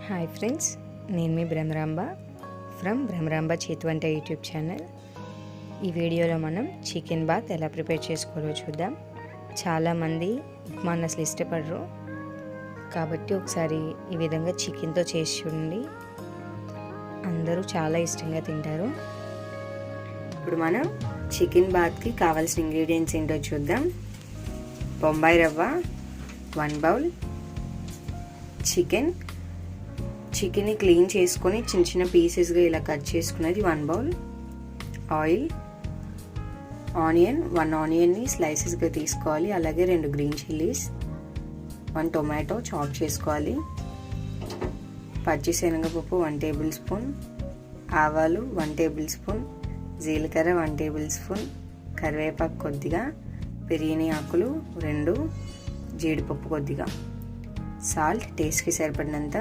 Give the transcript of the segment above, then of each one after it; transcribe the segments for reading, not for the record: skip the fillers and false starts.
Hi friends, నేను మీ Brahmaramba from Brahmaramba చేతివంట యూట్యూబ్ ఛానల్. ఈ వీడియోలో మనం చికెన్ బాత్ ఎలా ప్రిపేర్ చేసుకోవాలో చూద్దాం. చాలామంది ఉప్మాని అసలు ఇష్టపడరు, కాబట్టి ఒకసారి ఈ విధంగా చికెన్తో చేసి చూడండి. అందరూ చాలా ఇష్టంగా తింటారు. ఇప్పుడు మనం చికెన్ బాత్కి కావాల్సిన ఇంగ్రీడియంట్స్ ఏంటో చూద్దాం. బొంబాయి రవ్వ 1 బౌల్, చికెన్ని క్లీన్ చేసుకొని చిన్న చిన్న పీసెస్గా ఇలా కట్ చేసుకున్నది 1 బౌల్, ఆయిల్, ఆనియన్ 1 ఆనియన్ని స్లైసెస్గా తీసుకోవాలి, అలాగే 2 గ్రీన్ చిల్లీస్, 1 టొమాటో చాప్ చేసుకోవాలి, పచ్చిశనగపప్పు 1 టేబుల్ స్పూన్, ఆవాలు 1 టేబుల్ స్పూన్, జీలకర్ర 1 టేబుల్ స్పూన్, కరివేపాకు కొద్దిగా, బిర్యానీ ఆకులు 2, జీడిపప్పు కొద్దిగా, సాల్ట్ టేస్ట్కి సరిపడినంత,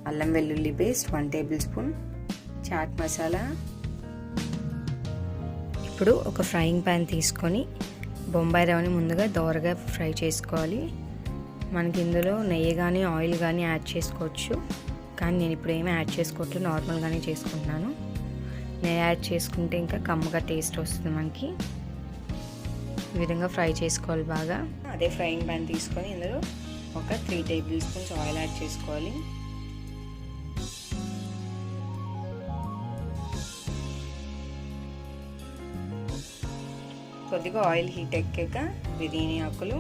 అల్లం వెల్లుల్లి paste 1 table spoon, chaat masala. ఇప్పుడు ఒక ఫ్రైయింగ్ ప్యాన్ తీసుకొని బొంబాయి రవ్వని ముందుగా దోరగా ఫ్రై చేసుకోవాలి. మనకి ఇందులో నెయ్యి కానీ ఆయిల్ కానీ యాడ్ చేసుకోవచ్చు, కానీ నేను ఇప్పుడు ఏమీ యాడ్ చేసుకోవట్లేదు, నార్మల్గానే చేసుకుంటున్నాను. నెయ్యి యాడ్ చేసుకుంటే ఇంకా కమ్మగా టేస్ట్ వస్తుంది మనకి. ఈ విధంగా ఫ్రై చేసుకోవాలి బాగా. అదే ఫ్రైయింగ్ ప్యాన్ తీసుకొని ఇందులో ఒక 3 టేబుల్ స్పూన్స్ ఆయిల్ యాడ్ చేసుకోవాలి. కొద్దిగా ఆయిల్ హీట్ ఎక్కాక బిర్యానీ ఆకులు,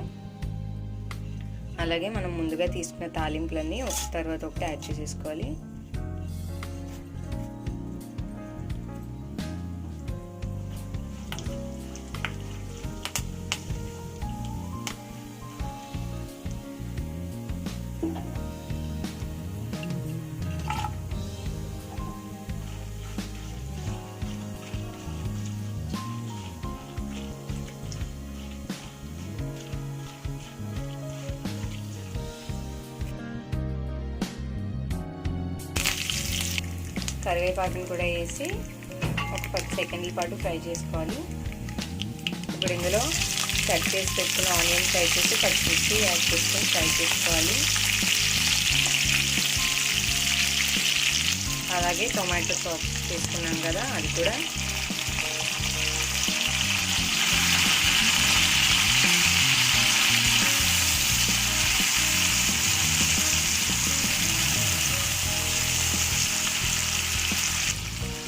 అలాగే మనం ముందుగా తీసుకున్న తాలింపులన్నీ ఒక తర్వాత ఒకటి యాడ్ చేసేసుకోవాలి. కరివేపాకుని కూడా వేసి ఒక 10 సెకండ్ల పాటు ఫ్రై చేసుకోవాలి. ఇప్పుడు ఇందులో కట్ చేసి పెట్టుకున్న ఆనియన్ ఫ్రై చేసి పచ్చిమిర్చి యాడ్ చేసుకొని ఫ్రై చేసుకోవాలి. అలాగే టొమాటో సాస్ చేసుకున్నాం కదా, అది కూడా.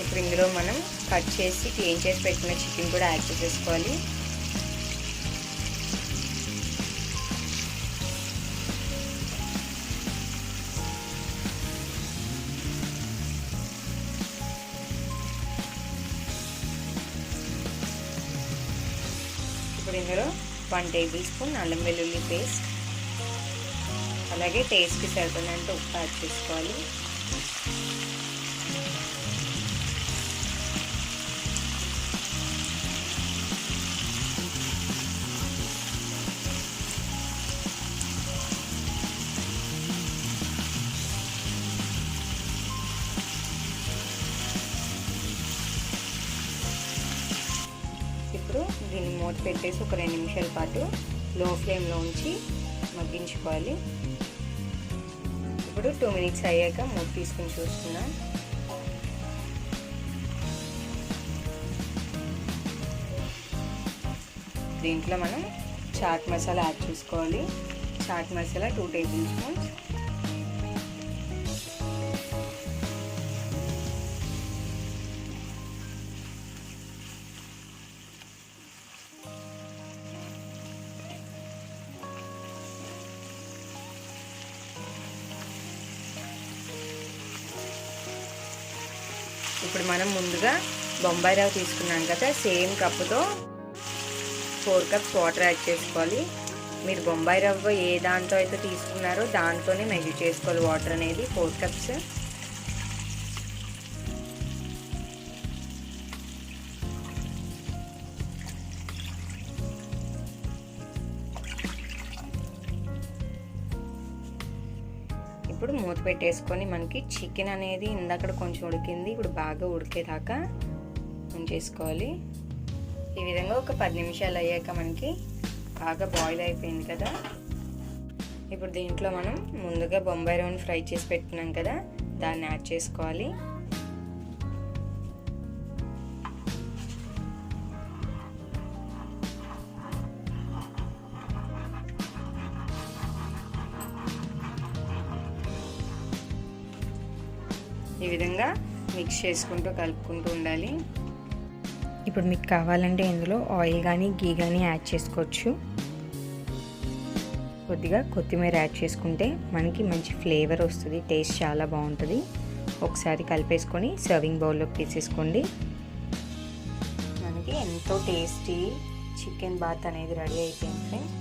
ఇప్పుడు ఇందులో మనం కట్ చేసి క్లీన్ చేసి పెట్టుకున్న చికెన్ కూడా యాడ్ చేసేసుకోవాలి. ఇప్పుడు ఇందులో 1 టేబుల్ స్పూన్ అల్లం వెల్లుల్లి పేస్ట్, అలాగే టేస్ట్కి సరిపడినంత ఉప్పు యాడ్ చేసుకోవాలి. ఇప్పుడు దీన్ని మూత పెట్టేసి ఒక 2 నిమిషాల పాటు లో ఫ్లేమ్లో ఉంచి మగ్గించుకోవాలి. ఇప్పుడు 2 మినిట్స్ అయ్యాక మూత తీసుకుని చూస్తున్నాం. దీంట్లో మనం చాట్ మసాలా యాడ్ చేసుకోవాలి. చాట్ మసాలా 2 టేబుల్ స్పూన్స్, ఇప్పుడు మనం ముందుగా బొంబాయి రవ్వ తీసుకున్నాం కదా, సేమ్ కప్పుతో 4 కప్స్ వాటర్ యాడ్ చేసుకోవాలి. మీరు బొంబాయి రవ్వ ఏ దాంతో అయితే తీసుకున్నారో దాంతోనే మెజర్ చేసుకోవాలి వాటర్ అనేది, 4 కప్స్. ఇప్పుడు మూత పెట్టేసుకొని మనకి చికెన్ అనేది ఇందాక కొంచెం ఉడికింది, ఇప్పుడు బాగా ఉడికేదాకా ఉంచేసుకోవాలి. ఈ విధంగా ఒక 10 నిమిషాలు అయ్యాక మనకి బాగా బాయిల్ అయిపోయింది కదా, ఇప్పుడు దీంట్లో మనం ముందుగా బొంబాయి రవ్వను ఫ్రై చేసి పెట్టుకున్నాం కదా, దాన్ని యాడ్ చేసుకోవాలి. ఈ విధంగా మిక్స్ చేసుకుంటూ కలుపుకుంటూ ఉండాలి. ఇప్పుడు మీకు కావాలంటే ఇందులో ఆయిల్ కానీ గీ కానీ యాడ్ చేసుకోవచ్చు. కొద్దిగా కొత్తిమీర యాడ్ చేసుకుంటే మనకి మంచి ఫ్లేవర్ వస్తుంది, టేస్ట్ చాలా బాగుంటుంది. ఒకసారి కలిపేసుకొని సర్వింగ్ బౌల్లోకి తీసేసుకోండి. మనకి ఎంతో టేస్టీ చికెన్ బాత్ అనేది రెడీ అయిపోయింది ఫ్రెండ్స్.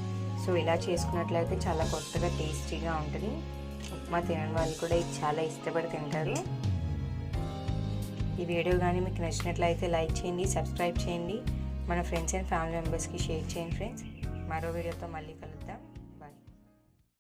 సో ఇలా చేసుకున్నట్లయితే చాలా కొత్తగా టేస్టీగా ఉంటుంది. ఉప్మా తినని వాళ్ళు కూడా ఇది చాలా ఇష్టపడి తింటారు. ఈ వీడియో కానీ మీకు నచ్చినట్లయితే లైక్ చేయండి, సబ్స్క్రైబ్ చేయండి, మన ఫ్రెండ్స్ అండ్ ఫ్యామిలీ మెంబర్స్కి షేర్ చేయండి ఫ్రెండ్స్. మరో వీడియోతో మళ్ళీ కలుద్దాం.